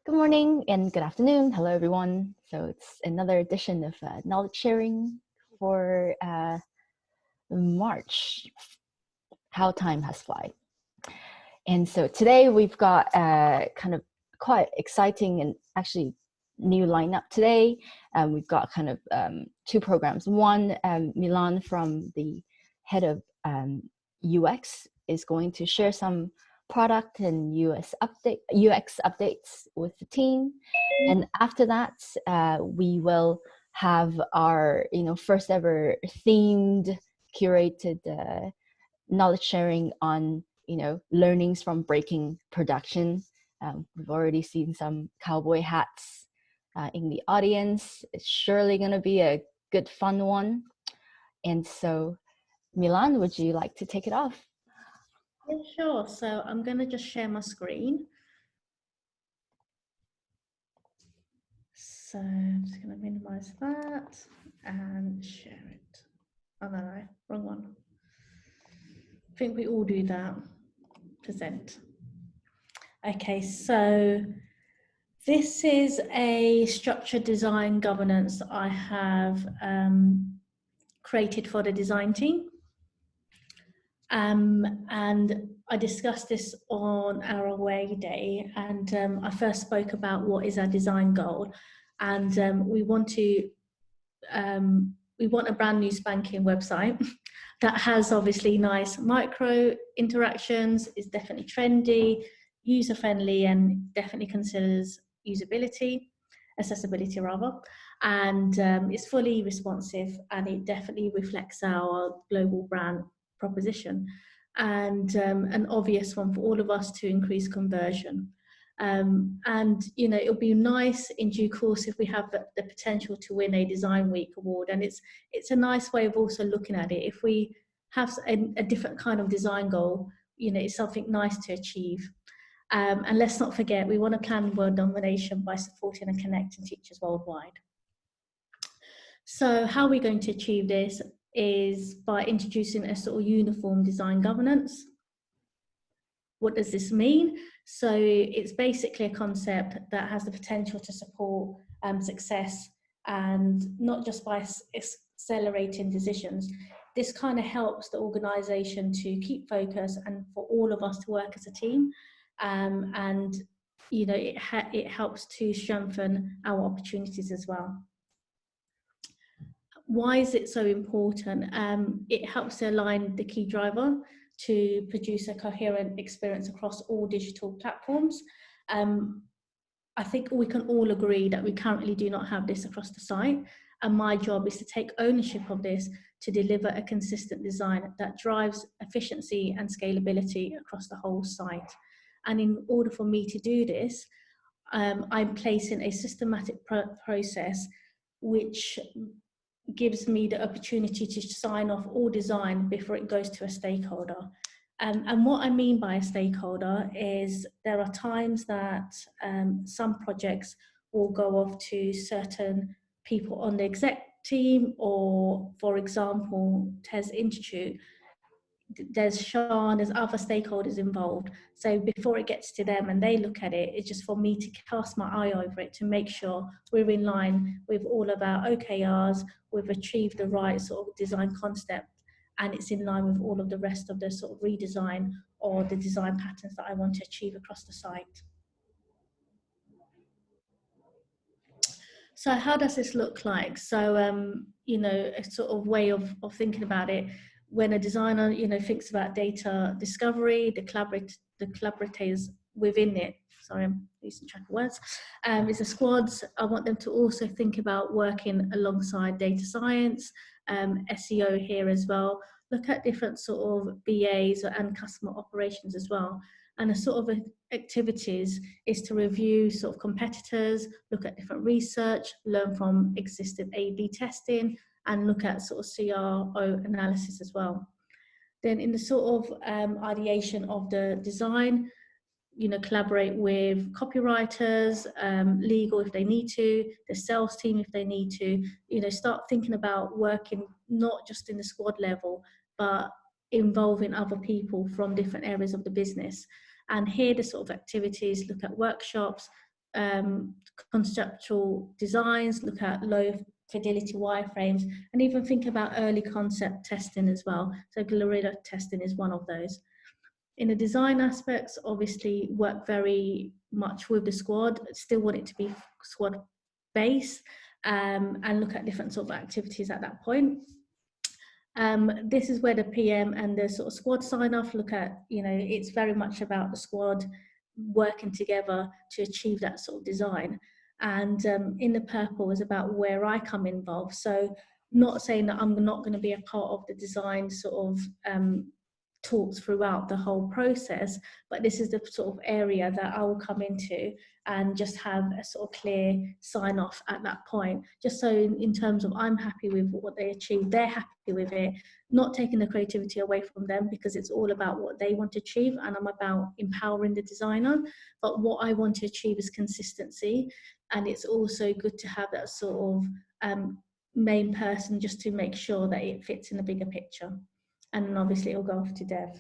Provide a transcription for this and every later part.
Good morning and good afternoon. Hello, everyone. So it's another edition of knowledge sharing for March. How time has flown. And so today we've got kind of quite exciting and actually new lineup today. We've got kind of two programs. One, Milon from the head of UX is going to share some product and UX updates with the team. And after that, we will have our first ever themed curated knowledge sharing on learnings from breaking production. We've already seen some cowboy hats in the audience. It's surely going to be a good fun one. And so Milan, would you like to take it off? Yeah, sure. So I'm going to just share my screen. So I'm just going to minimize that and share it. Oh, no, wrong one. I think we all do that. Present. Okay, so this is a structured design governance I have created for the design team. And I discussed this on our away day, and I first spoke about what is our design goal, and we want a brand new spanking website that has obviously nice micro interactions, is definitely trendy, user friendly, and definitely considers accessibility rather, and it's fully responsive, and it definitely reflects our global brand proposition, and an obvious one for all of us to increase conversion. And it'll be nice in due course if we have the potential to win a Design Week award, and it's a nice way of also looking at it. If we have a different kind of design goal, it's something nice to achieve. And let's not forget, we want to plan world domination by supporting and connecting teachers worldwide. So how are we going to achieve this is by introducing a sort of uniform design governance. What does this mean? So it's basically a concept that has the potential to support success, and not just by accelerating decisions. This kind of helps the organisation to keep focus and for all of us to work as a team. And it helps to strengthen our opportunities as well. Why is it so important? It helps to align the key driver to produce a coherent experience across all digital platforms. I think we can all agree that we currently do not have this across the site, and my job is to take ownership of this to deliver a consistent design that drives efficiency and scalability across the whole site. And in order for me to do this, I'm placing a systematic process which gives me the opportunity to sign off all design before it goes to a stakeholder. And what I mean by a stakeholder is there are times that some projects will go off to certain people on the exec team, or for example, TES Institute, there's Sean, there's other stakeholders involved. So before it gets to them and they look at it, it's just for me to cast my eye over it to make sure we're in line with all of our OKRs, we've achieved the right sort of design concept, and it's in line with all of the rest of the sort of redesign or the design patterns that I want to achieve across the site. So how does this look like? So, a sort of way of thinking about it, when a designer, thinks about data discovery, the collaborators within it, sorry, I'm losing track of words, is the squads. I want them to also think about working alongside data science, SEO here as well, look at different sort of BAs and customer operations as well. And a sort of activities is to review sort of competitors, look at different research, learn from existing A/B testing, and look at sort of CRO analysis as well. Then in the sort of ideation of the design, collaborate with copywriters, legal if they need to, the sales team if they need to, start thinking about working not just in the squad level, but involving other people from different areas of the business. And here the sort of activities, look at workshops, conceptual designs, look at low fidelity wireframes, and even think about early concept testing as well. So guerrilla testing is one of those. In the design aspects, obviously work very much with the squad, still want it to be squad based, and look at different sort of activities at that point. This is where the PM and the sort of squad sign off look at, it's very much about the squad working together to achieve that sort of design. And in the purple is about where I come involved. So not saying that I'm not going to be a part of the design sort of talks throughout the whole process, but this is the sort of area that I will come into and just have a sort of clear sign off at that point, just so in terms of I'm happy with what they achieve, they're happy with it, not taking the creativity away from them, because it's all about what they want to achieve and I'm about empowering the designer. But what I want to achieve is consistency, and it's also good to have that sort of main person just to make sure that it fits in the bigger picture. And then obviously it'll go off to dev.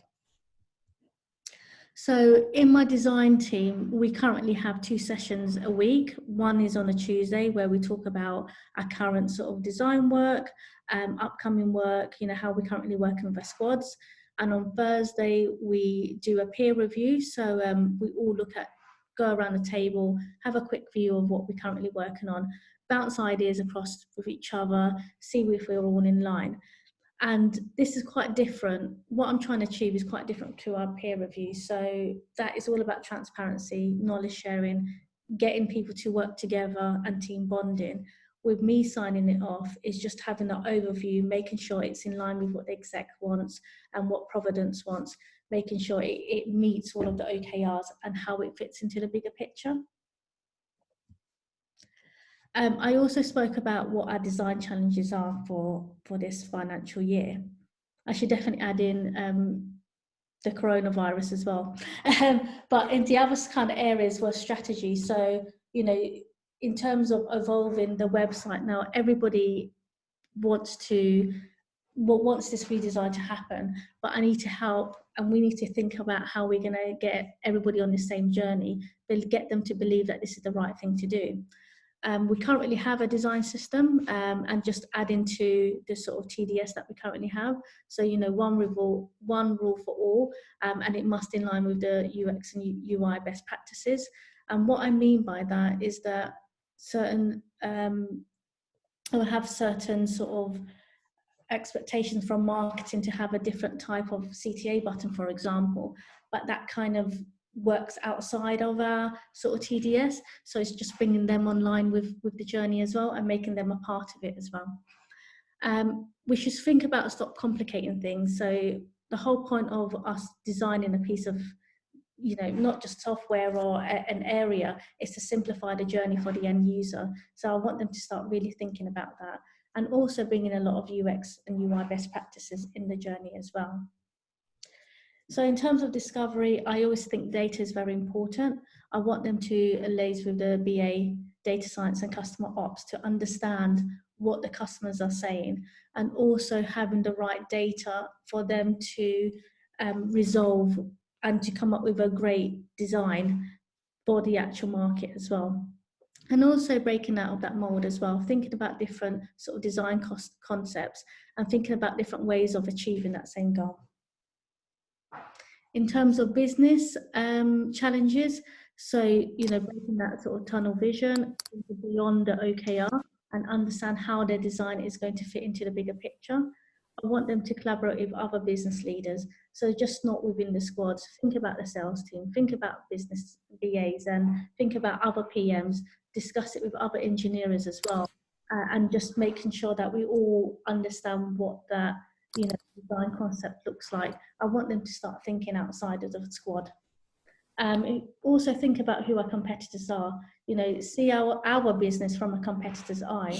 So in my design team, we currently have 2 sessions a week. One is on a Tuesday where we talk about our current sort of design work, upcoming work, how we're currently working with our squads. And on Thursday, we do a peer review. So we all go around the table, have a quick view of what we're currently working on, bounce ideas across with each other, see if we're all in line. And this is quite different. What I'm trying to achieve is quite different to our peer review. So that is all about transparency, knowledge sharing, getting people to work together and team bonding. With me signing it off is just having that overview, making sure it's in line with what the exec wants and what Providence wants, making sure it meets all of the OKRs and how it fits into the bigger picture. I also spoke about what our design challenges are for this financial year. I should definitely add in the coronavirus as well. But in the other kind of areas were strategy. So, in terms of evolving the website now, everybody wants this redesign to happen, but I need to help, and we need to think about how we're going to get everybody on the same journey, but get them to believe that this is the right thing to do. We currently have a design system, and just adding to the sort of TDS that we currently have. So, one rule for all, and it must in line with the UX and UI best practices. And what I mean by that is that we'll have certain sort of expectations from marketing to have a different type of CTA button, for example, but that kind of works outside of our sort of TDS. So it's just bringing them online with the journey as well and making them a part of it as well. We should think about stop complicating things. So the whole point of us designing a piece of, not just software or an area, is to simplify the journey for the end user. So I want them to start really thinking about that, and also bringing a lot of UX and UI best practices in the journey as well. So in terms of discovery, I always think data is very important. I want them to liaise with the BA, data science and customer ops to understand what the customers are saying, and also having the right data for them to resolve and to come up with a great design for the actual market as well. And also breaking out of that mold as well, thinking about different sort of design concepts and thinking about different ways of achieving that same goal. In terms of business challenges, so, breaking that sort of tunnel vision beyond the OKR and understand how their design is going to fit into the bigger picture. I want them to collaborate with other business leaders. So just not within the squads, think about the sales team, think about business BAs, and think about other PMs, discuss it with other engineers as well, and just making sure that we all understand what that design concept looks like. I want them to start thinking outside of the squad. Also think about who our competitors are. See our business from a competitor's eye,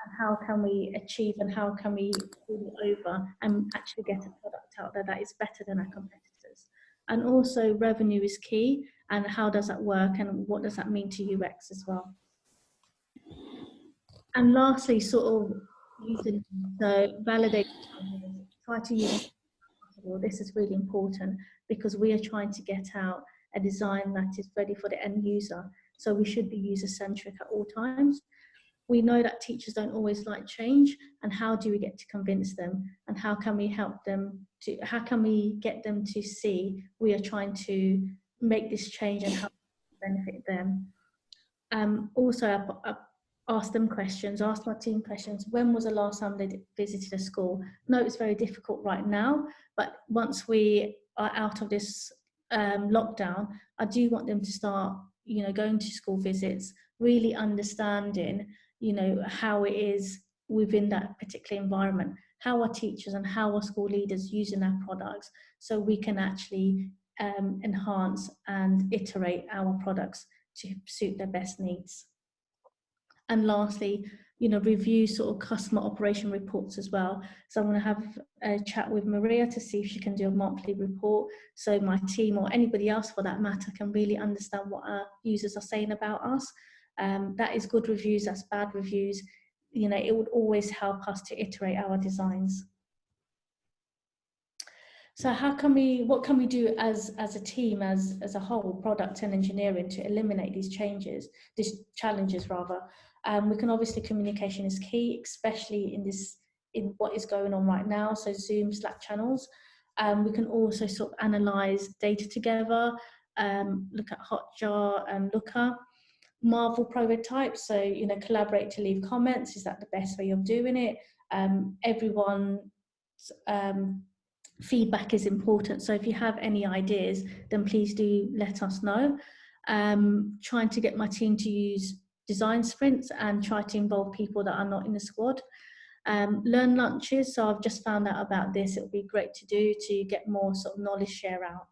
and how can we achieve and how can we win over and actually get a product out there that is better than our competitors. And also revenue is key, and how does that work and what does that mean to UX as well. And lastly, sort of using, so validate, try to use it. This is really important because we are trying to get out a design that is ready for the end user. so we should be user-centric at all times. We know that teachers don't always like change, and how do we get to convince them, and how can we help them to, how can we get them to see we are trying to make this change and how to benefit them. Also, I asked them questions, asked my team questions. When was the last time they visited a school? No, it's very difficult right now, but once we are out of this lockdown, I do want them to start, you know, going to school visits, really understanding, you know, how it is within that particular environment, how are teachers and how are school leaders using our products, so we can actually enhance and iterate our products to suit their best needs. And lastly, you know, review sort of customer operation reports as well. So I'm going to have a chat with Maria to see if she can do a monthly report, so my team or anybody else for that matter can really understand what our users are saying about us. That is good reviews, that's bad reviews. You know, it would always help us to iterate our designs. So how can we, what can we do as a team, as a whole, product and engineering, to eliminate these changes, these challenges rather? We can obviously, communication is key, especially in what is going on right now. So Zoom, Slack channels. We can also sort of analyze data together, look at Hotjar and Looker. Marvel prototypes, so, you know, collaborate to leave comments. Is that the best way of doing it? Everyone's feedback is important, so if you have any ideas, then please do let us know. Trying to get my team to use design sprints and try to involve people that are not in the squad. Learn lunches, so I've just found out about this. It would be great to do, to get more sort of knowledge share out.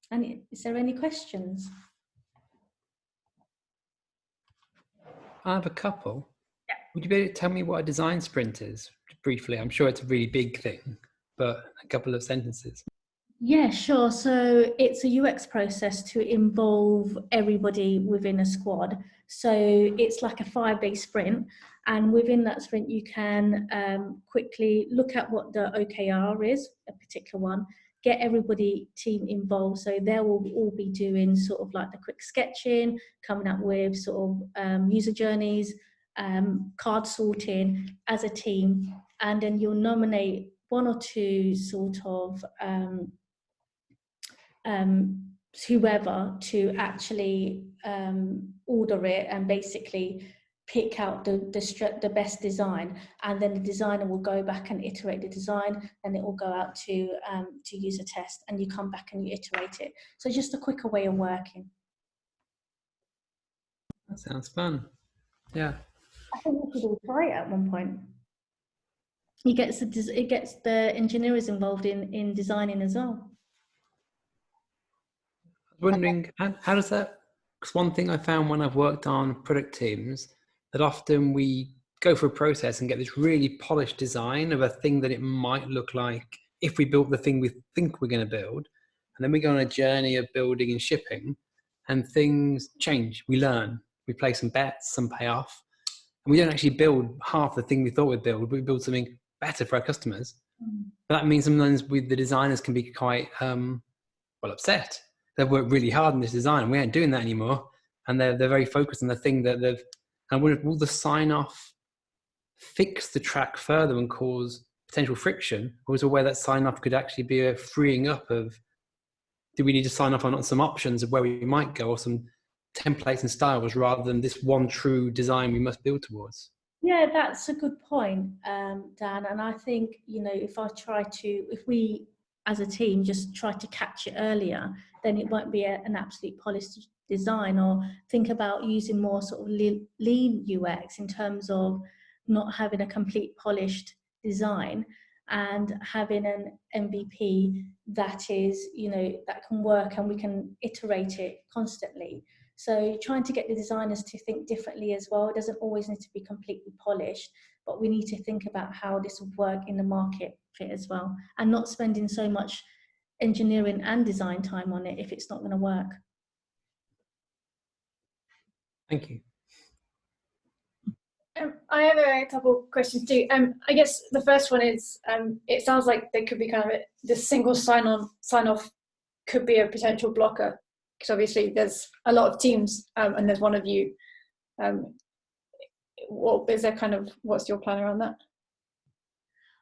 And is there any questions? I have a couple. Yeah. Would you be able to tell me what a design sprint is, briefly? I'm sure it's a really big thing, but a couple of sentences. Yeah, sure. So it's a UX process to involve everybody within a squad. So it's like a 5-day sprint, and within that sprint you can quickly look at what the OKR is, a particular one, get everybody team involved. So they will all be doing sort of like the quick sketching, coming up with sort of user journeys, card sorting as a team, and then you'll nominate 1 or 2 sort of whoever to actually order it and basically pick out the best design, and then the designer will go back and iterate the design, and it will go out to user test, and you come back and you iterate it. So just a quicker way of working. That sounds fun. Yeah. I think we could all try it at one point. It gets the engineers involved in designing as well. Wondering, how does that, because one thing I found when I've worked on product teams, that often we go through a process and get this really polished design of a thing that it might look like if we built the thing we think we're going to build, and then we go on a journey of building and shipping, and things change, we learn, we place some bets, some pay off, and we don't actually build half the thing we thought we'd build, but we build something better for our customers. But that means sometimes the designers can be quite upset. They've worked really hard on this design and we ain't doing that anymore, and they're very focused on the thing that they've, and will the sign off fix the track further and cause potential friction, or is there a way that sign off could actually be a freeing up of, do we need to sign off on some options of where we might go, or some templates and styles, rather than this one true design we must build towards? Yeah, that's a good point, Dan. And I think, you know, if we as a team just try to catch it earlier, then it won't be an absolute polished design. Or think about using more sort of lean UX in terms of not having a complete polished design and having an MVP that is, you know, that can work and we can iterate it constantly. So trying to get the designers to think differently as well. It doesn't always need to be completely polished, but we need to think about how this will work in the market fit as well, and not spending so much engineering and design time on it if it's not going to work. Thank you. I have a couple of questions too. I guess the first one is, it sounds like there could be kind of the single sign-off could be a potential blocker. because obviously there's a lot of teams and there's one of you. What is there kind of, what's your plan around that?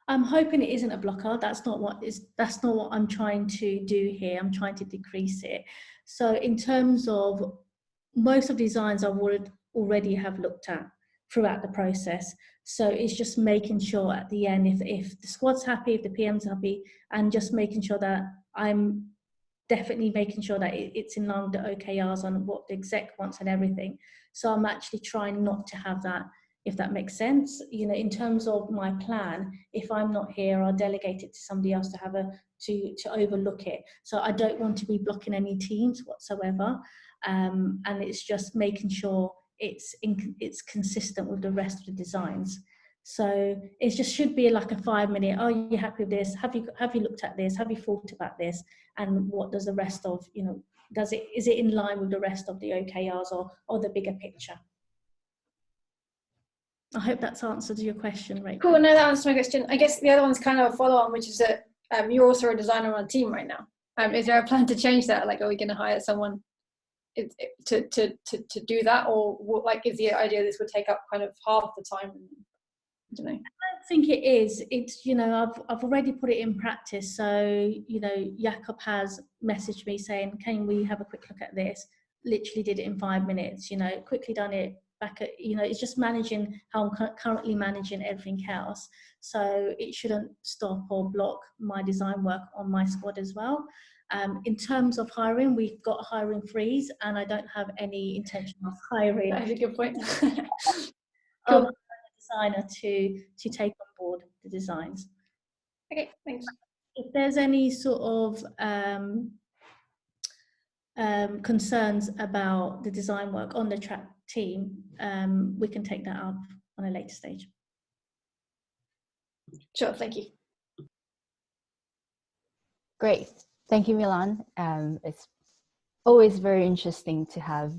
I'm hoping it isn't a blocker. That's not what I'm trying to do here. I'm trying to decrease it. So in terms of most of the designs I would already have looked at throughout the process. So it's just making sure at the end, if the squad's happy, if the PM's happy, and just making sure that I'm definitely making sure that it's in line with the OKRs on what the exec wants and everything. So I'm actually trying not to have that, if that makes sense. You know, in terms of my plan, if I'm not here, I'll delegate it to somebody else to have to overlook it. So I don't want to be blocking any teams whatsoever. And it's just making sure it's consistent with the rest of the designs. So it just should be like a 5-minute, are you happy with this? Have you looked at this? Have you thought about this? And what does the rest of, you know, is it in line with the rest of the OKRs or the bigger picture? I hope that's answered your question, Rachel. Cool, no, that answers my question. I guess the other one's kind of a follow-on, which is that you're also a designer on a team right now. Is there a plan to change that? Like, are we going to hire someone to do that, or what, like, is the idea this would take up kind of half the time? I don't know. I don't think it is. It's, you know, I've already put it in practice. So, you know, Jakob has messaged me saying, can we have a quick look at this? Literally did it in 5 minutes, you know, quickly done it. Back at, you know, it's just managing how I'm currently managing everything else. So it shouldn't stop or block my design work on my squad as well. In terms of hiring, we've got a hiring freeze, and I don't have any intention of hiring. That's a good point. Cool. Designer to take on board the designs. Okay, thanks. If there's any sort of concerns about the design work on the track team, we can take that up on a later stage. Sure, thank you. Great, thank you, Milon. It's always very interesting to have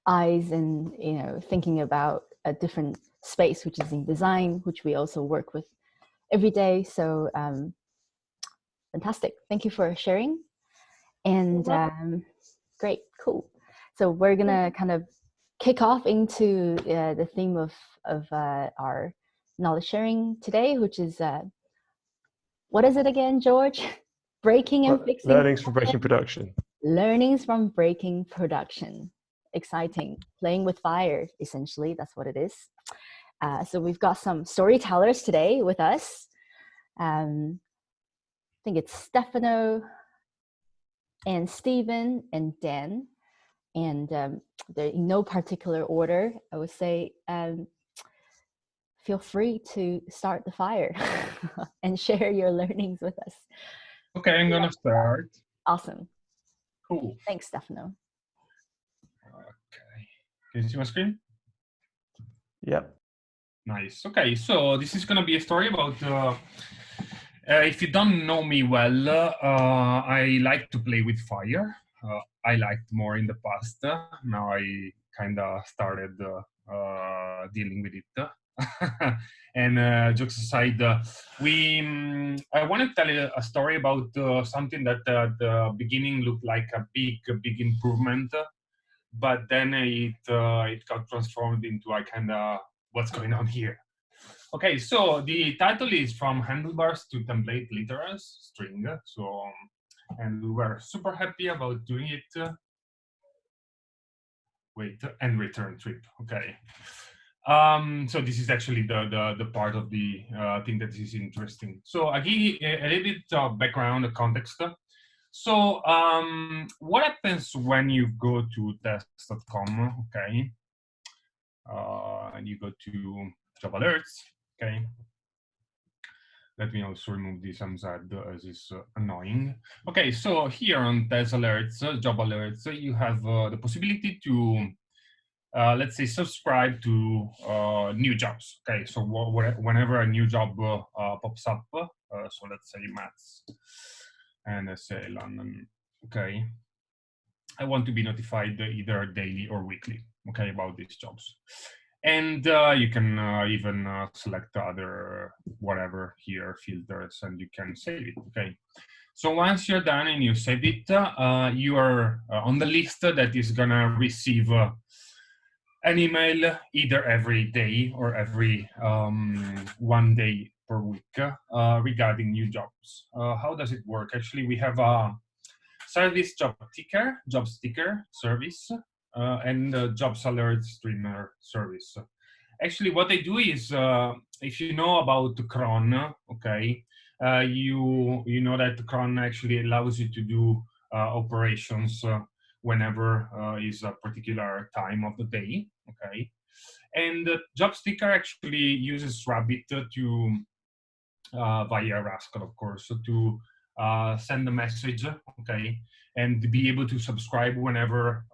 eyes and, you know, thinking about a different space, which is in design, which we also work with every day. So fantastic, thank you for sharing. And great, cool. So we're gonna kind of kick off into the theme of our knowledge sharing today, which is what is it again, George? Breaking and fixing. Learnings from breaking production. Learnings from breaking production. Exciting. Playing with fire, essentially. That's what it is. So we've got some storytellers today with us. I think it's Stefano and Stephen and Dan. And they're in no particular order. I would say feel free to start the fire and share your learnings with us. Okay, I'm gonna start. Awesome. Cool. Thanks, Stefano. Okay. Can you see my screen? Yep. Nice. Okay, so this is gonna be a story about. If you don't know me well, I like to play with fire. I liked more in the past. Now I kind of started dealing with it. And jokes aside, I want to tell you a story about something that at the beginning looked like a big improvement, but then it got transformed into a kind of what's going on here. Okay, so the title is From Handlebars to Template Literals String. So, and we were super happy about doing it. Wait, and return trip. Okay. So this is actually the part of the thing that is interesting. So I give you a little bit of background, context. So what happens when you go to test.com, okay, and you go to job alerts, okay. Let me also remove this Amzad as is annoying. Okay, so here on test alerts, job alerts, you have the possibility to let's say subscribe to new jobs. Okay, so whenever a new job pops up, so let's say maths, and let's say London. Okay, I want to be notified either daily or weekly. Okay, about these jobs, and you can even select other whatever here filters, and you can save it. Okay. So once you're done and you save it, you are on the list that is gonna receive an email either every day or every 1 day per week regarding new jobs. How does it work? Actually, we have a service job sticker service, and jobs alert streamer service. Actually, what they do is, if you know about cron, okay, you know that cron actually allows you to do operations whenever is a particular time of the day, okay. And the job sticker actually uses Rabbit to via Rascal, of course, to send a message, okay, and be able to subscribe whenever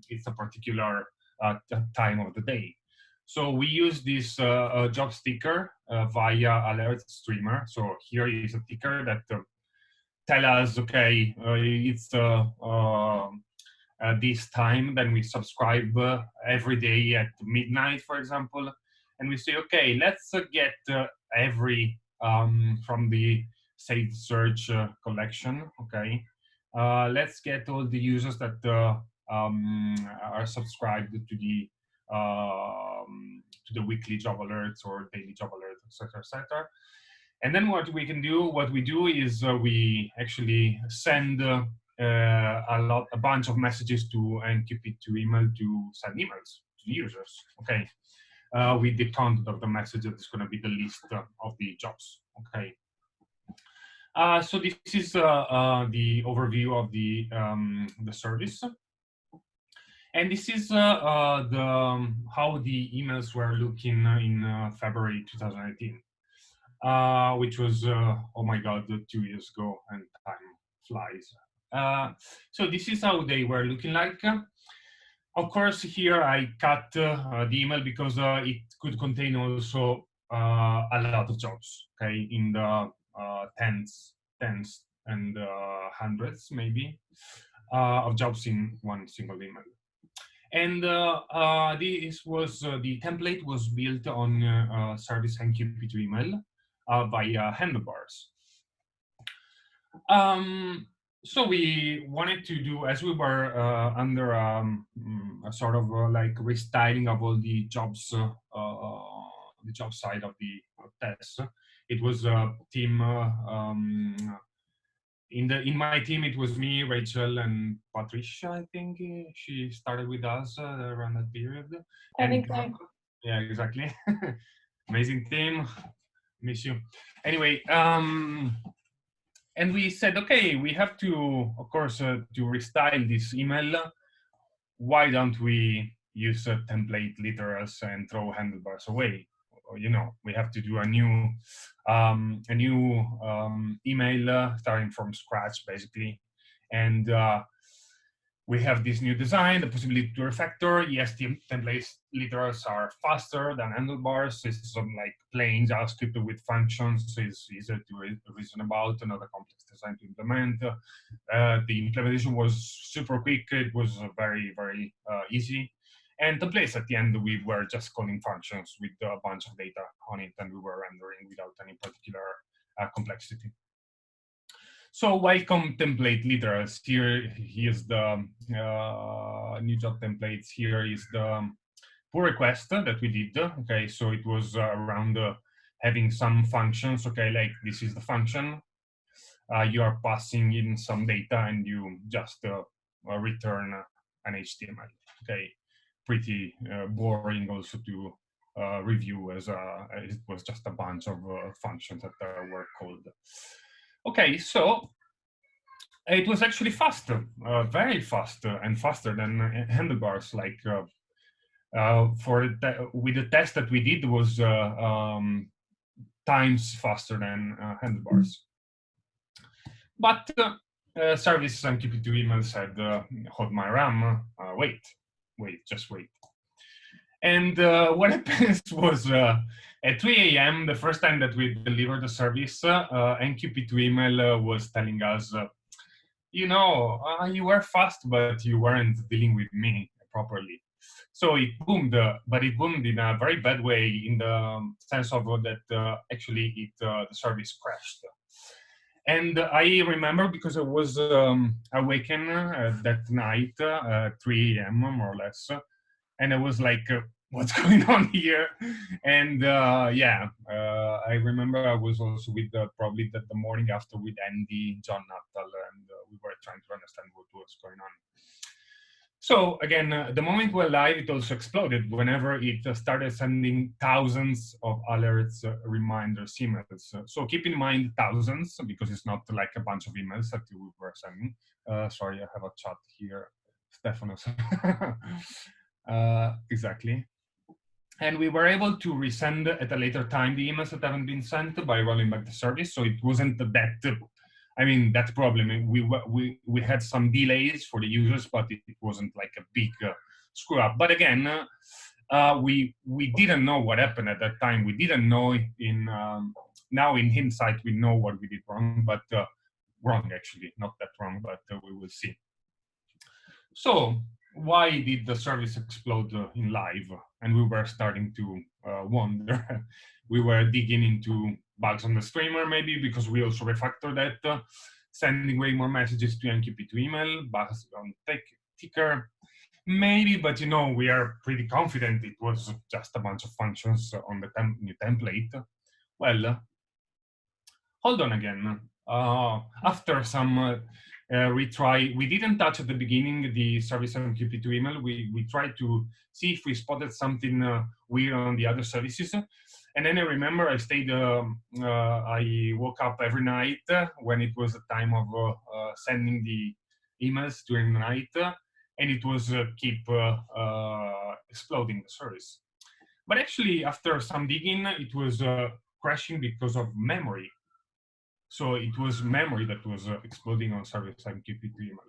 it's a particular time of the day. So we use this job sticker via alert streamer. So here is a ticker that tell us, okay, it's this time. Then we subscribe every day at midnight, for example, and we say, okay, let's get every from the saved search collection. Okay, let's get all the users that are subscribed to the weekly job alerts or daily job alerts, etc., etc. And then what we do is we actually send a bunch of messages to NQP2 email to send emails to the users. Okay, with the content of the message that is going to be the list of the jobs. Okay. So this is the overview of the service. And this is how the emails were looking in February 2018, which was, oh my God, 2 years ago, and time flies. So this is how they were looking like. Of course, here I cut the email because it could contain also a lot of jobs, okay, in the tens and hundreds maybe of jobs in one single email. And this was the template was built on service NQP2 email via handlebars. So we wanted to do, as we were under a sort of like restyling of all the jobs, the job side of the test. It was a team. In my team, it was me, Rachel, and Patricia. I think she started with us around that period. I think so. Yeah, exactly. Amazing team. Miss you. Anyway. And we said, okay, we have to, of course, to restyle this email. Why don't we use template literals and throw handlebars away? Or, you know, we have to do a new email starting from scratch, basically. And we have this new design, the possibility to refactor. Yes, the template literals are faster than handlebars. It's some like plain JavaScript with functions. It's easier to reason about, another complex design to implement. The implementation was super quick. It was very, very easy. And templates at the end, we were just calling functions with a bunch of data on it, and we were rendering without any particular complexity. So welcome template literals. Here's the new job templates. Here is the pull request that we did. Okay, so it was around having some functions. Okay, like this is the function. You are passing in some data and you just return an HTML. Okay, pretty boring also to review, as it was just a bunch of functions that were called. Okay, so it was actually faster, very fast, and faster than handlebars. Like with the test that we did was times faster than handlebars. But service NQP2 email said, hold my RAM, wait, just wait. And what happened was at 3 a.m., the first time that we delivered the service, NQP2 email was telling us, you know, you were fast, but you weren't dealing with me properly. So it boomed, but it boomed in a very bad way, in the sense of that actually the service crashed. And I remember because I was awakened that night, 3 a.m. more or less, and I was like, what's going on here? And I remember I was also with probably the morning after with Andy, John Nuttall, and we were trying to understand what was going on. So again, the moment we were live, it also exploded whenever it started sending thousands of alerts, reminders, emails. So keep in mind thousands, because it's not like a bunch of emails that we were sending. Sorry, I have a chat here, Stefano. Exactly. And we were able to resend at a later time the emails that haven't been sent by rolling back the service. So it wasn't that problem. We had some delays for the users, but it wasn't like a big screw up. But again, we didn't know what happened at that time. We didn't know now in hindsight, we know what we did wrong, but wrong actually, not that wrong, but we will see. So why did the service explode in live? And we were starting to wonder. We were digging into bugs on the streamer, maybe because we also refactored that, sending way more messages to MQP2 email, bugs on ticker, maybe, but we are pretty confident it was just a bunch of functions on the new template. Well, hold on again. After some retry, we didn't touch at the beginning the service MQP2 email. We tried to see if we spotted something weird on the other services. And then I remember I woke up every night when it was the time of sending the emails during the night, and it was keep exploding the service. But actually, after some digging, it was crashing because of memory. So it was memory that was exploding on service MQP2 email.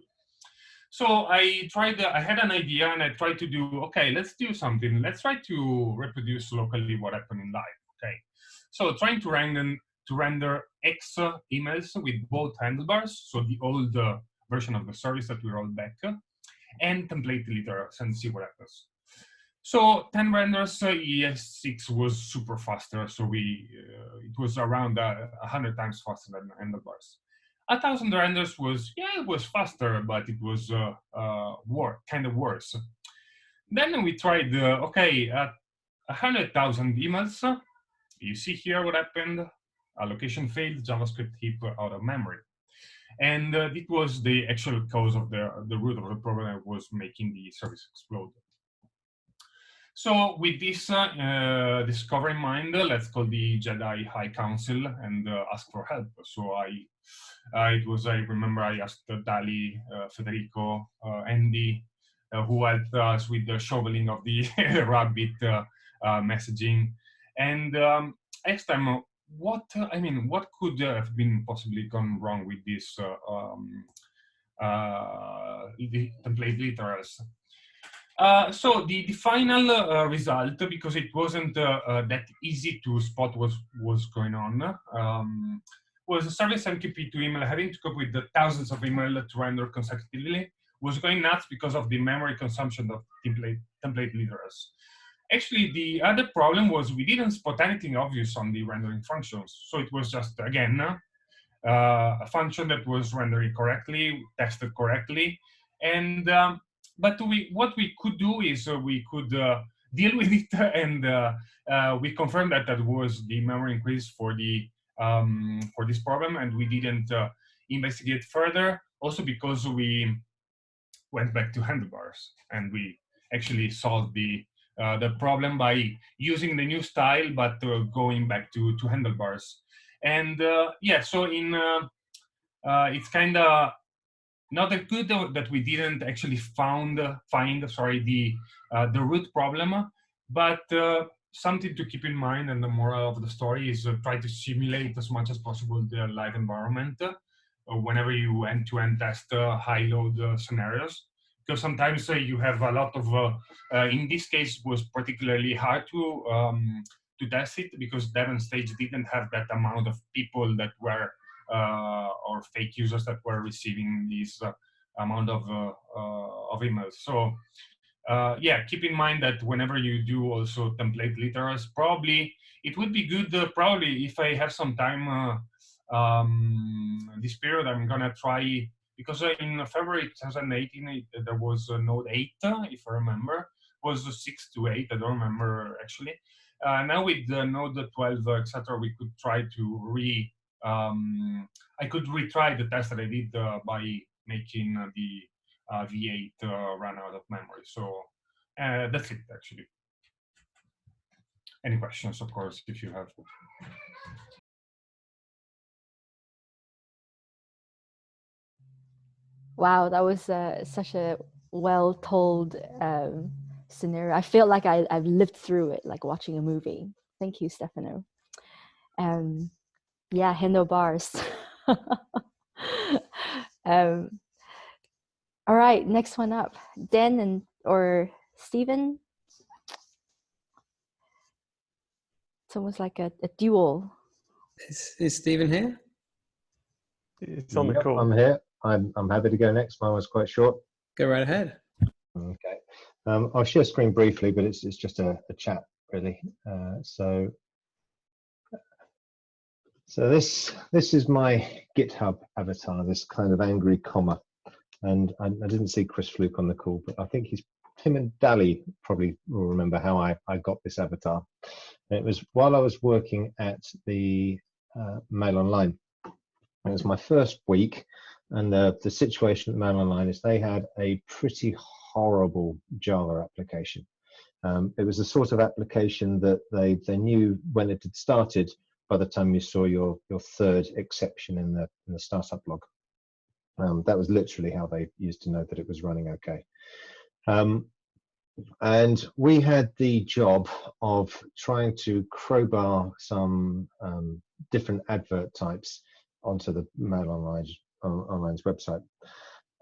So I had an idea and I tried to do, okay, let's do something. Let's try to reproduce locally what happened in live, okay? So trying to render X emails with both handlebars, so the old version of the service that we rolled back, and template deleter and see what happens. So 10 renders, ES6 was super faster, so it was around 100 times faster than handlebars. 1,000 renders was, it was faster, but it was kind of worse. Then we tried, okay, at 100,000 emails, you see here what happened. Allocation failed, JavaScript heap out of memory. And it was the actual cause of the root of the problem that was making the service explode. So with this discovery in mind, let's call the Jedi High Council and ask for help. So I remember I asked Dali, Federico, Andy, who helped us with the shoveling of the rabbit messaging. And asked them, what could have been possibly gone wrong with this the template literals? So the final result, because it wasn't that easy to spot what was going on, was a service MQP2 email having to cope with the thousands of emails to render consecutively, was going nuts because of the memory consumption of template literals. Actually, the other problem was we didn't spot anything obvious on the rendering functions. So it was just, again, a function that was rendering correctly, tested correctly, and but what we could do is we could deal with it, and we confirmed that that was the memory increase for this problem, and we didn't investigate further. Also because we went back to handlebars, and we actually solved the problem by using the new style, but going back to handlebars. And so it's kind of not that good that we didn't actually find the root problem, but something to keep in mind, and the moral of the story is try to simulate as much as possible the live environment whenever you end-to-end test high-load scenarios, because sometimes you have a lot of, in this case, was particularly hard to test it because Devon Stage didn't have that amount of people that were or fake users that were receiving this amount of emails. So keep in mind that whenever you do also template literals, probably it would be good, probably if I have some time this period, I'm gonna try, because in February 2018 there was a Node 8, if I remember, was 6 to 8. I don't remember actually. Now with the Node 12, etc., we could try to I could retry the test that I did by making the V8 run out of memory. So that's it actually. Any questions, of course, if you have. Wow, that was such a well-told scenario. I feel like I've lived through it, like watching a movie. Thank you, Stefano. Yeah, handlebars. All right, next one up, Dan or Stephen. It's almost like a duel. Is Stephen here? It's on the call. I'm here. I'm happy to go next. Mine was quite short. Go right ahead. Okay. I'll share screen briefly, but it's just a chat really. So this is my GitHub avatar, this kind of angry comma. And I didn't see Chris Fluke on the call, but I think him and Dali probably will remember how I got this avatar. And it was while I was working at the Mail Online. It was my first week, and the situation at Mail Online is they had a pretty horrible Java application. It was the sort of application that they knew when it had started by the time you saw your third exception in the startup log. That was literally how they used to know that it was running okay. And we had the job of trying to crowbar some different advert types onto the Mail Online's website.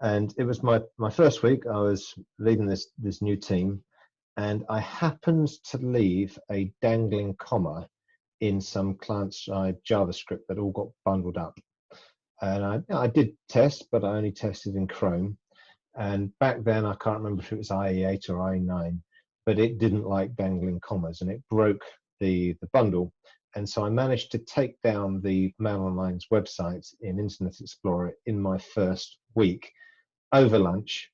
And it was my first week. I was leading this new team, and I happened to leave a dangling comma in some client-side JavaScript that all got bundled up. And I did test, but I only tested in Chrome. And back then, I can't remember if it was IE8 or IE9, but it didn't like dangling commas, and it broke the bundle. And so I managed to take down the Mail Online's website in Internet Explorer in my first week over lunch,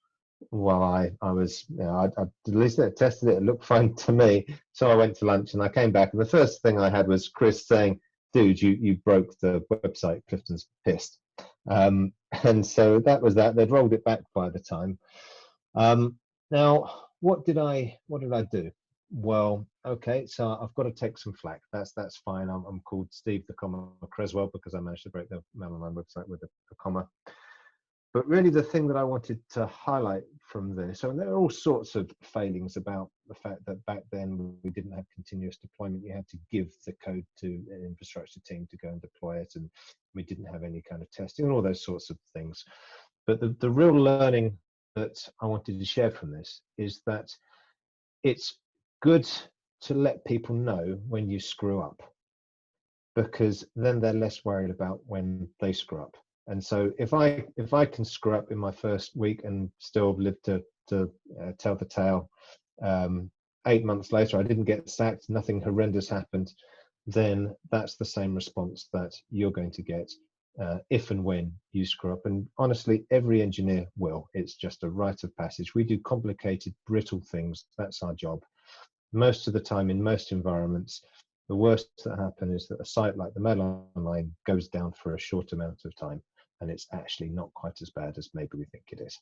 while I was, I at least tested it. It looked fine to me. So I went to lunch and I came back, and the first thing I had was Chris saying, "Dude, you broke the website. Clifton's pissed." And so that was that. They'd rolled it back by the time. Now, what did I do? Well, okay, so I've got to take some flack. That's fine. I'm called Steve the comma Creswell because I managed to break the Mail Online website with a comma. But really, the thing that I wanted to highlight from this, so there are all sorts of failings about the fact that back then we didn't have continuous deployment. You had to give the code to an infrastructure team to go and deploy it, and we didn't have any kind of testing and all those sorts of things. But the real learning that I wanted to share from this is that it's good to let people know when you screw up, because then they're less worried about when they screw up. And so if I can screw up in my first week and still live to tell the tale, 8 months later I didn't get sacked, nothing horrendous happened, then that's the same response that you're going to get if and when you screw up. And honestly, every engineer will. It's just a rite of passage. We do complicated, brittle things. That's our job. Most of the time, in most environments, the worst that happen is that a site like the Mail Online goes down for a short amount of time, and it's actually not quite as bad as maybe we think it is.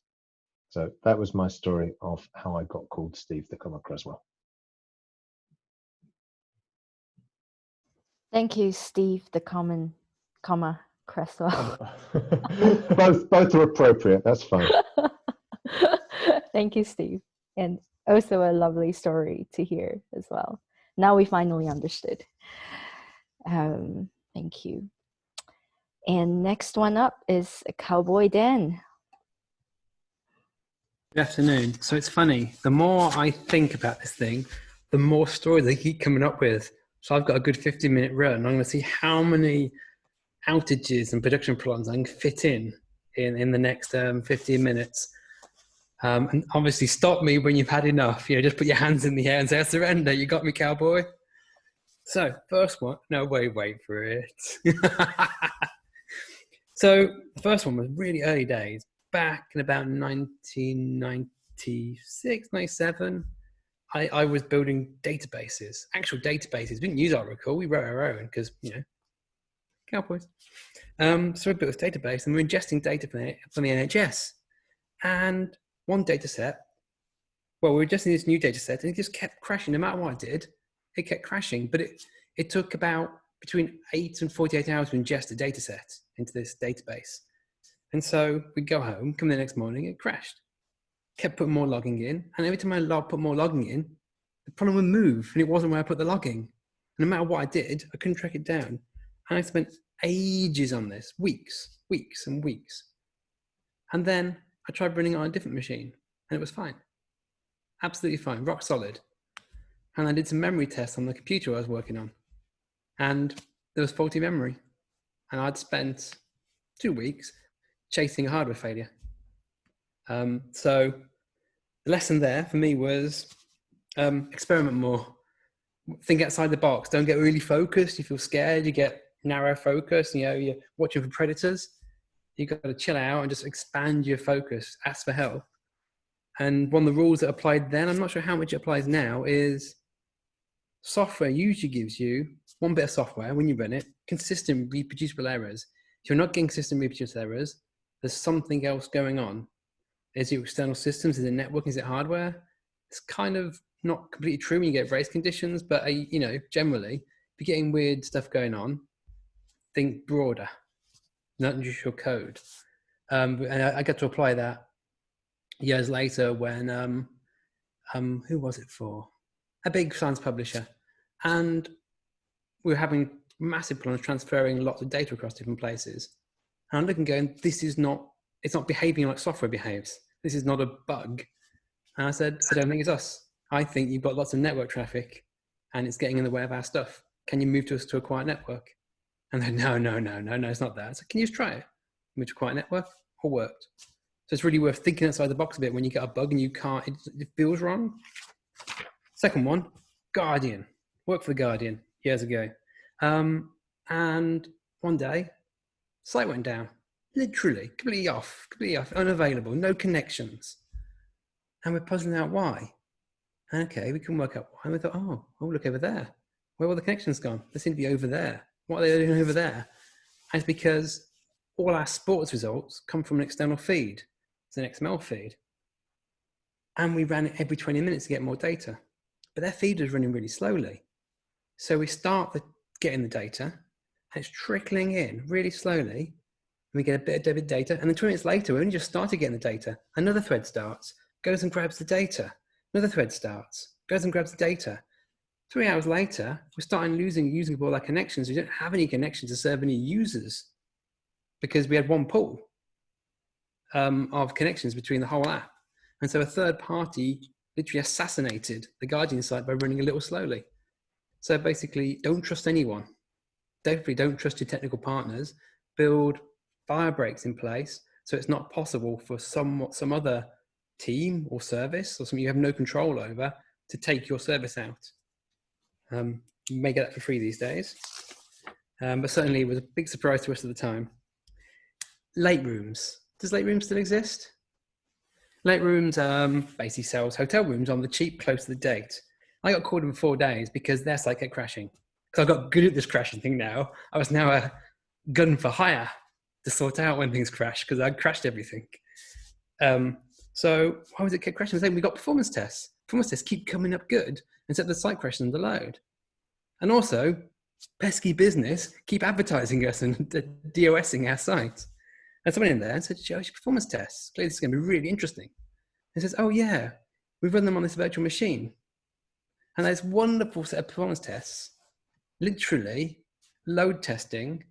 So that was my story of how I got called Steve the comma Creswell. Thank you, Steve the comma Creswell. both are appropriate. That's fine. Thank you, Steve. And also a lovely story to hear as well. Now we finally understood. Thank you. And next one up is Cowboy Dan. Good afternoon. So it's funny, the more I think about this thing, the more stories I keep coming up with. So I've got a good 15-minute run. I'm going to see how many outages and production problems I can fit in the next 15 minutes. And obviously stop me when you've had enough. You know, just put your hands in the air and say, "I surrender. You got me, cowboy." So first one, no, wait for it. So the first one was really early days, back in about 1996, 97. I was building databases, actual databases. We didn't use Oracle. We wrote our own because, cowboys. So we built this database and we're ingesting data from the NHS. And one data set, we were ingesting this new data set and it just kept crashing. No matter what I did, it kept crashing. But it took about between 8 and 48 hours to ingest a data set into this database. And so we'd go home, come the next morning, it crashed. Kept putting more logging in, and every time I put more logging in, the problem would move, and it wasn't where I put the logging. And no matter what I did, I couldn't track it down. And I spent ages on this, weeks and weeks. And then I tried running it on a different machine, and it was fine. Absolutely fine, rock solid. And I did some memory tests on the computer I was working on, and there was faulty memory. And I'd spent 2 weeks chasing a hardware failure. So the lesson there for me was experiment more, think outside the box, don't get really focused. You feel scared, you get narrow focus, you're watching for predators. You've got to chill out and just expand your focus, ask for help. And one of the rules that applied then, I'm not sure how much it applies now, is software usually gives you one bit of software when you run it, consistent reproducible errors. If you're not getting consistent reproducible errors, there's something else going on. Is it external systems? Is it networking? Is it hardware? It's kind of not completely true when you get race conditions, but generally, if you're getting weird stuff going on, think broader, not just your code. And I got to apply that years later when, who was it for? A big science publisher. And we were having massive problems transferring lots of data across different places. And I'm looking going, it's not behaving like software behaves. This is not a bug. And I said, I don't think it's us. I think you've got lots of network traffic and it's getting in the way of our stuff. Can you move us to a quiet network? And then, no, it's not that. So can you just try it? Move to a quiet network? All worked. So it's really worth thinking outside the box a bit when you get a bug and you can't, it feels wrong. Second one, Guardian. Worked for the Guardian years ago. And one day, site went down. Literally, completely off, unavailable, no connections. And we're puzzling out why. Okay, we can work out why. And we thought, oh, look over there. Where were the connections gone? They seem to be over there. What are they doing over there? And it's because all our sports results come from an external feed. It's an XML feed. And we ran it every 20 minutes to get more data. But their feed was running really slowly. So we start getting the data, and it's trickling in really slowly. And we get a bit of debit data, and then 20 minutes later, we only just started getting the data. Another thread starts, goes and grabs the data. Another thread starts, goes and grabs the data. 3 hours later, we're starting using all our connections. We don't have any connections to serve any users because we had one pool of connections between the whole app. And so a third party literally assassinated the Guardian site by running a little slowly. So basically, don't trust anyone. Definitely don't trust your technical partners. Build fire breaks in place so it's not possible for some other team or service or something you have no control over to take your service out. You may get that for free these days, but certainly it was a big surprise to us at the time. Late rooms. Does late rooms still exist? Late rooms basically sells hotel rooms on the cheap close to the date. I got called in 4 days because their site kept crashing. Because I got good at this crashing thing now. I was now a gun for hire to sort out when things crash because I crashed everything. So why was it kept crashing? We got performance tests. Performance tests keep coming up good instead of the site crashing under load. And also, pesky business keep advertising us and DOSing our site. And someone in there said, "Show us your performance tests. Clearly this is going to be really interesting." And says, "Oh yeah, we've run them on this virtual machine." And there's wonderful set of performance tests, literally load testing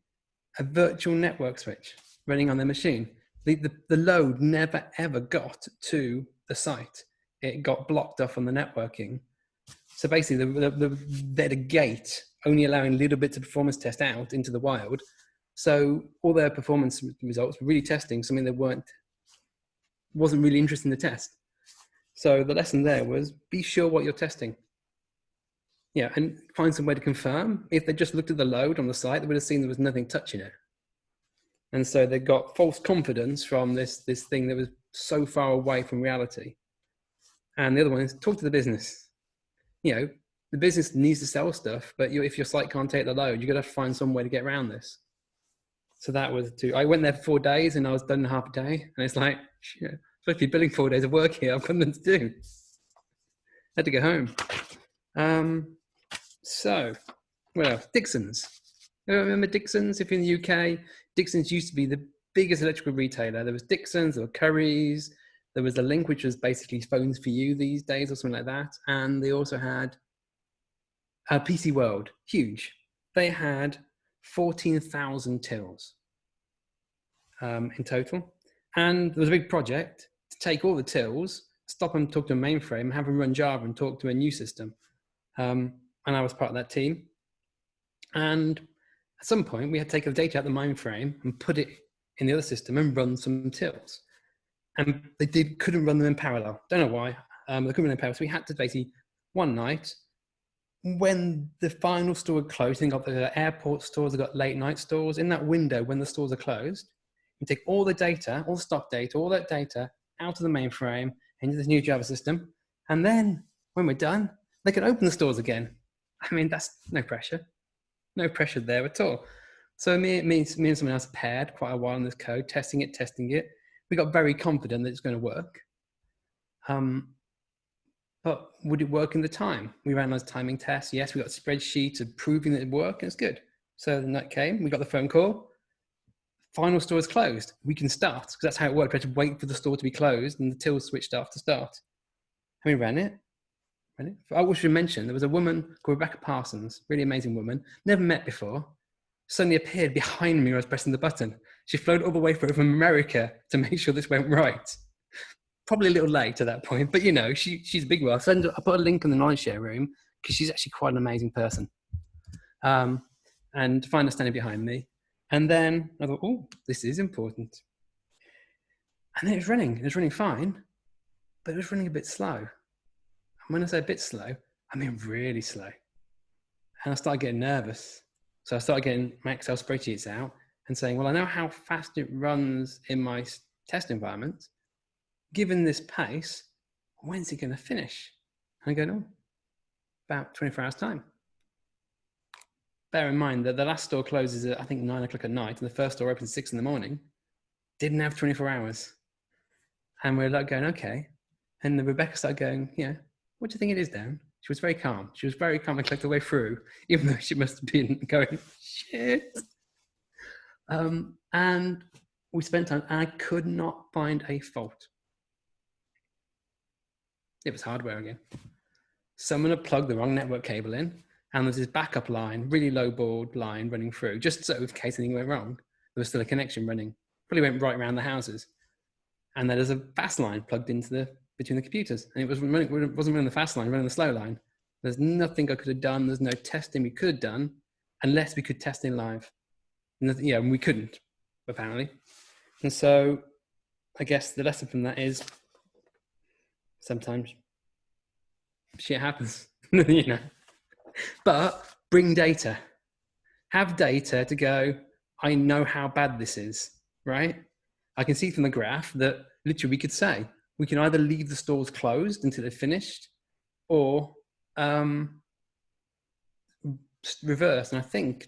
a virtual network switch running on their machine. The load never ever got to the site. It got blocked off on the networking. So basically they had a gate only allowing little bits of performance test out into the wild. So all their performance results were really testing something that wasn't really interesting to test. So the lesson there was be sure what you're testing. Yeah, and find some way to confirm. If they just looked at the load on the site, they would have seen there was nothing touching it. And so they got false confidence from this thing that was so far away from reality. And the other one is talk to the business. You know, the business needs to sell stuff, but if your site can't take the load, you're going to have to find some way to get around this. So that was I went there for 4 days and I was done in half a day. And it's like, shit, I'm supposed to be billing 4 days of work here. I've got nothing to do. I had to go home. So, what else? Dixon's. You remember Dixon's? If you're in the UK, Dixon's used to be the biggest electrical retailer. There was Dixon's, there were Currys, there was a Link, which was basically phones for you these days or something like that. And they also had PC World, huge. They had 14,000 tills in total. And there was a big project to take all the tills, stop them, talk to a mainframe, have them run Java and talk to a new system. And I was part of that team. And at some point, we had to take the data out of the mainframe and put it in the other system and run some tills. And they couldn't run them in parallel. Don't know why. They couldn't run in parallel. So we had to basically, one night, when the final store had closed, think of the airport stores, they've got late night stores. In that window, when the stores are closed, you take all the data, all the stock data, all that data out of the mainframe into this new Java system. And then when we're done, they can open the stores again. I mean, that's no pressure. No pressure there at all. So me and someone else paired quite a while on this code, testing it. We got very confident that it's going to work. But would it work in the time? We ran those timing tests. Yes, we got spreadsheets of proving that it worked, and it's good. So the night came, we got the phone call. Final store is closed. We can start, because that's how it worked. We had to wait for the store to be closed and the till switched off to start. And we ran it. I should mention, there was a woman called Rebecca Parsons, really amazing woman, never met before, suddenly appeared behind me when I was pressing the button. She flew all the way through from America to make sure this went right. Probably a little late at that point, but you know, she's a big one. I put a link in the knowledge share room because she's actually quite an amazing person. And to find her standing behind me. And then I thought, oh, this is important. And then it was running fine, but it was running a bit slow. And when I say a bit slow, I mean really slow. And I started getting nervous. So I started getting my Excel spreadsheets out and saying, well, I know how fast it runs in my test environment. Given this pace, when's it going to finish? And I go, no, about 24 hours time. Bear in mind that the last store closes at, I think, 9 o'clock at night, and the first store opens at 6 in the morning. Didn't have 24 hours. And we're like going, okay. And then Rebecca started going, yeah, what do you think it is, Dan? She was very calm. She was very calm and clicked her way through, even though she must have been going, shit. And we spent time, and I could not find a fault. It was hardware again. Someone had plugged the wrong network cable in, and there's this backup line, really low baud line running through, just so in case anything went wrong, there was still a connection running. Probably went right around the houses. And then there's a fast line plugged into between the computers, and it wasn't running the fast line, running the slow line. There's nothing I could have done. There's no testing we could have done unless we could test in live. Yeah, and we couldn't, apparently. And so I guess the lesson from that is sometimes shit happens, you know. But bring data. Have data to go, I know how bad this is, right? I can see from the graph that literally we could say, we can either leave the stores closed until they're finished or reverse. And I think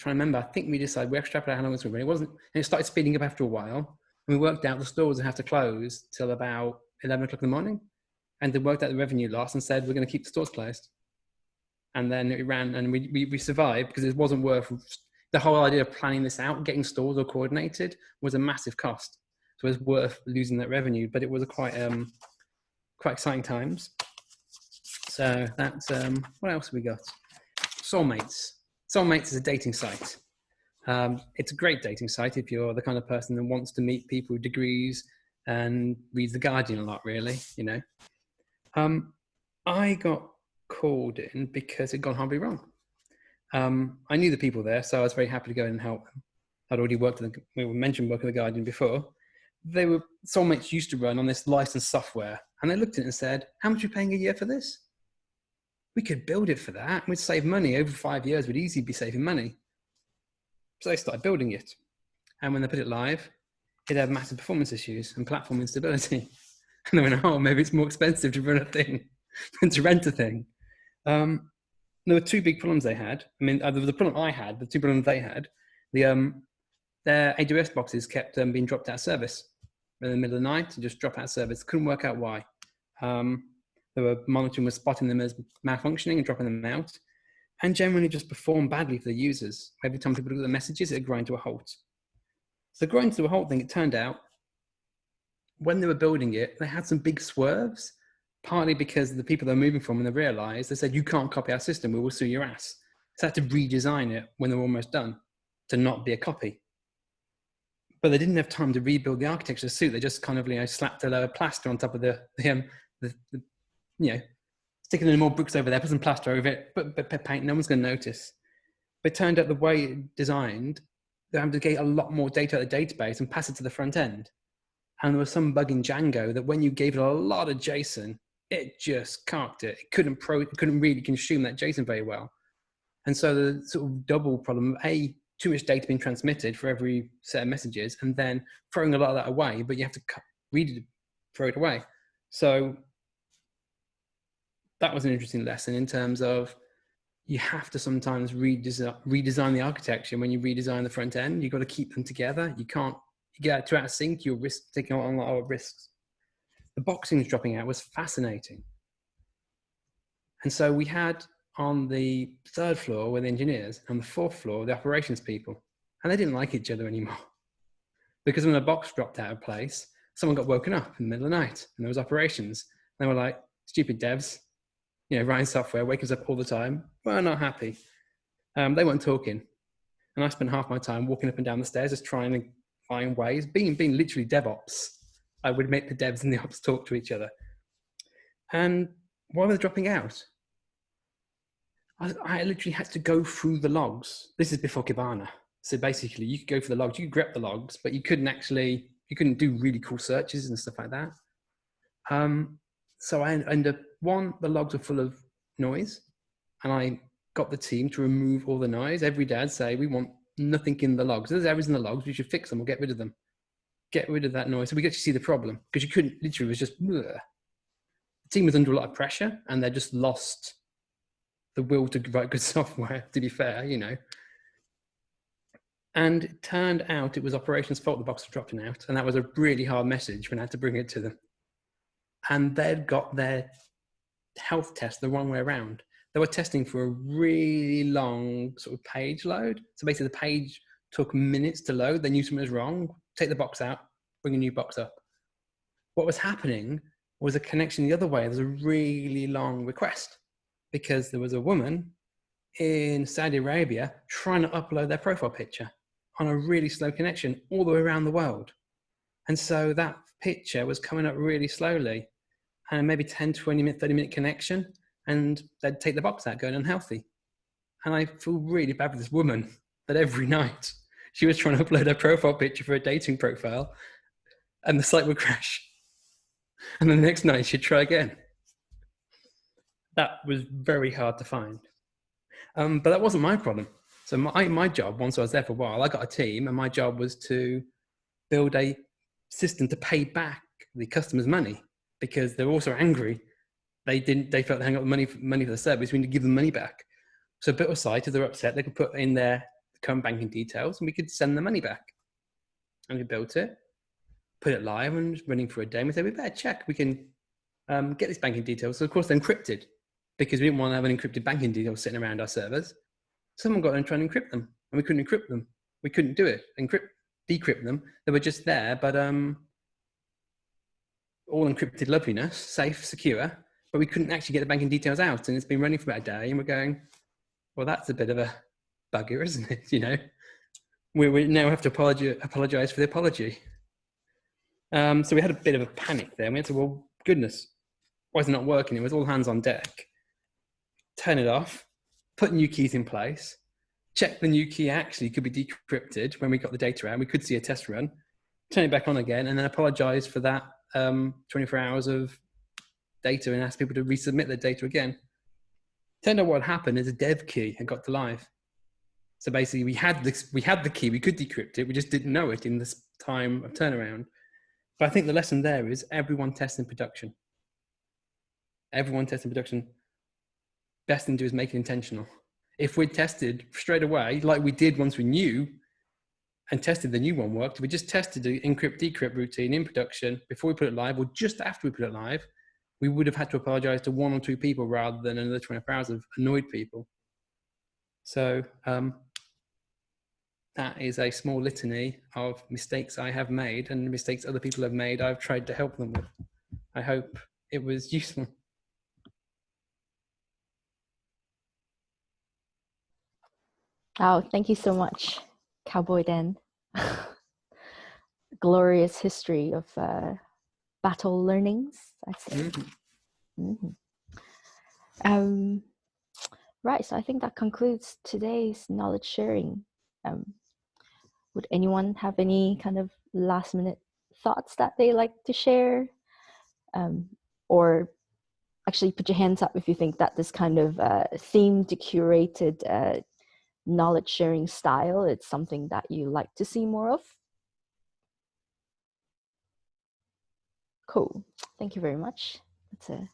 we decided, we extrapolated how long it's going to be. It wasn't, and it started speeding up after a while. And we worked out the stores would have to close till about 11 o'clock in the morning. And they worked out the revenue loss and said, we're going to keep the stores closed. And then it ran, and we survived because it wasn't worth, the whole idea of planning this out, getting stores all coordinated was a massive cost. So it was worth losing that revenue, but it was a quite exciting times. So that's, what else have we got? Soulmates. Soulmates is a dating site. It's a great dating site if you're the kind of person that wants to meet people with degrees and reads The Guardian a lot, really, you know. I got called in because it had gone horribly wrong. I knew the people there, so I was very happy to go in and help them. I'd already worked at we mentioned working at The Guardian before. Soulmates used to run on this licensed software, and they looked at it and said, how much are you paying a year for this? We could build it for that. We'd save money. Over 5 years, we'd easily be saving money. So they started building it. And when they put it live, it had massive performance issues and platform instability. And I went, oh, maybe it's more expensive to run a thing than to rent a thing. There were two big problems they had. I mean, there was a problem I had, the two problems they had. Their AWS boxes kept being dropped out of service in the middle of the night and just drop out of service. Couldn't work out why. They were monitoring was spotting them as malfunctioning and dropping them out, and generally just performed badly for the users. Every time people look at the messages, it would grind to a halt. So grinding to a halt thing, it turned out, when they were building it, they had some big swerves, partly because the people they were moving from, when they realized, they said, you can't copy our system, we will sue your ass. So they had to redesign it when they were almost done to not be a copy. But they didn't have time to rebuild the architecture suit. They just kind of, slapped a load of plaster on top of the sticking in more bricks over there, put some plaster over it, but paint, no one's going to notice. But it turned out the way it designed, they had to get a lot more data out of the database and pass it to the front end. And there was some bug in Django that when you gave it a lot of JSON, it just carked it. It couldn't really consume that JSON very well. And so the sort of double problem of too much data being transmitted for every set of messages, and then throwing a lot of that away, but you have to read it, throw it away. So that was an interesting lesson in terms of you have to sometimes redesign the architecture. When you redesign the front end, you've got to keep them together. You can't, you get too out of sync, you'll risk taking on a lot of risks. The boxings dropping out was fascinating. And so we had on the 3rd floor were the engineers, and the 4th floor, the operations people. And they didn't like each other anymore. Because when a box dropped out of place, someone got woken up in the middle of the night, and there was operations. And they were like, stupid devs, writing software, waking us up all the time. We're not happy. They weren't talking. And I spent half my time walking up and down the stairs, just trying to find ways, being literally DevOps. I would make the devs and the ops talk to each other. And why were they dropping out? I literally had to go through the logs. This is before Kibana. So basically you could go for the logs, you could grep the logs, but you couldn't do really cool searches and stuff like that. So I ended up, the logs were full of noise, and I got the team to remove all the noise. Every day I'd say, we want nothing in the logs. There's errors in the logs, we should fix them or get rid of them. Get rid of that noise. So we get to see the problem, because you couldn't, literally it was just, bleh. The team was under a lot of pressure, and they just lost the will to write good software, to be fair, And it turned out it was operations' fault the box was dropping out. And that was a really hard message when I had to bring it to them. And they'd got their health test the wrong way around. They were testing for a really long sort of page load. So basically the page took minutes to load. They knew something was wrong. Take the box out, bring a new box up. What was happening was a connection the other way. There's a really long request, because there was a woman in Saudi Arabia trying to upload their profile picture on a really slow connection all the way around the world. And so that picture was coming up really slowly, and maybe 10, 20 minute, 30-minute connection, and they'd take the box out going unhealthy. And I feel really bad for this woman that every night she was trying to upload her profile picture for a dating profile, and the site would crash. And then the next night she'd try again. That was very hard to find. But that wasn't my problem. So my job, once I was there for a while, I got a team, and my job was to build a system to pay back the customers' money, because they're also angry. They felt they hung up money for the service. We need to give them money back. So built a site, if they're upset, they could put in their current banking details, and we could send the money back. And we built it, put it live, and was running for a day. And we said, we better check. We can get these banking details. So of course they're encrypted, because we didn't want to have an encrypted banking details sitting around our servers. Someone got in and tried to encrypt them, and we couldn't encrypt them. We couldn't do it. Decrypt them. They were just there, but all encrypted loveliness, safe, secure, but we couldn't actually get the banking details out. And it's been running for about a day, and we're going, well, that's a bit of a bugger, isn't it? We now have to apologize for the apology. So we had a bit of a panic there. We had to, well, goodness, why is it not working? It was all hands on deck. Turn it off, put new keys in place, check the new key actually could be decrypted when we got the data out. We could see a test run, turn it back on again, and then apologize for that 24 hours of data and ask people to resubmit their data again. Turned out what happened is a dev key had got to live. So basically, we had the key, we could decrypt it, we just didn't know it in this time of turnaround. But I think the lesson there is everyone tests in production. Everyone tests in production. Best thing to do is make it intentional. If we'd tested straight away, like we did once we knew, and tested the new one worked, we just tested the encrypt decrypt routine in production before we put it live, or just after we put it live, we would have had to apologize to 1 or 2 people rather than another 24 hours of annoyed people. So that is a small litany of mistakes I have made, and mistakes other people have made I've tried to help them with. I hope it was useful. Oh, thank you so much, Cowboy Dan. Glorious history of battle learnings, I'd say. Right, so I think that concludes today's knowledge sharing. Would anyone have any kind of last minute thoughts that they like to share? Or actually put your hands up if you think that this kind of themed, curated knowledge sharing style, it's something that you like to see more of. Cool, thank you very much. That's a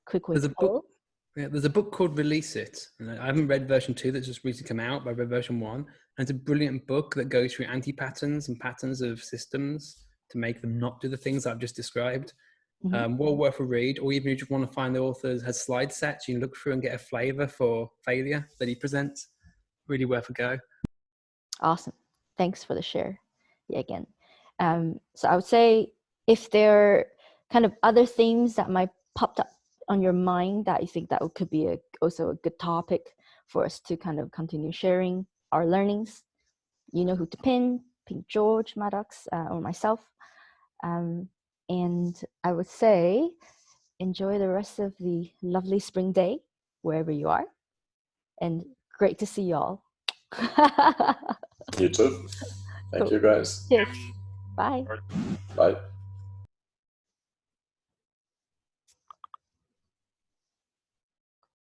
quick way to poll. Yeah, there's a book called Release It. I haven't read version 2 that's just recently come out, but I read version 1. And it's a brilliant book that goes through anti-patterns and patterns of systems to make them not do the things I've just described. Well worth a read, or even if you just want to find the author has slide sets, you can look through and get a flavor for failure that he presents. Really worth a go. Awesome. Thanks for the share. Yeah, again. So I would say if there are kind of other themes that might popped up on your mind that you think that could be also a good topic for us to kind of continue sharing our learnings, you know who to ping George, Maddox, or myself. And I would say enjoy the rest of the lovely spring day wherever you are, and great to see you all. You too. Thank you guys. Cheers. Bye. Bye.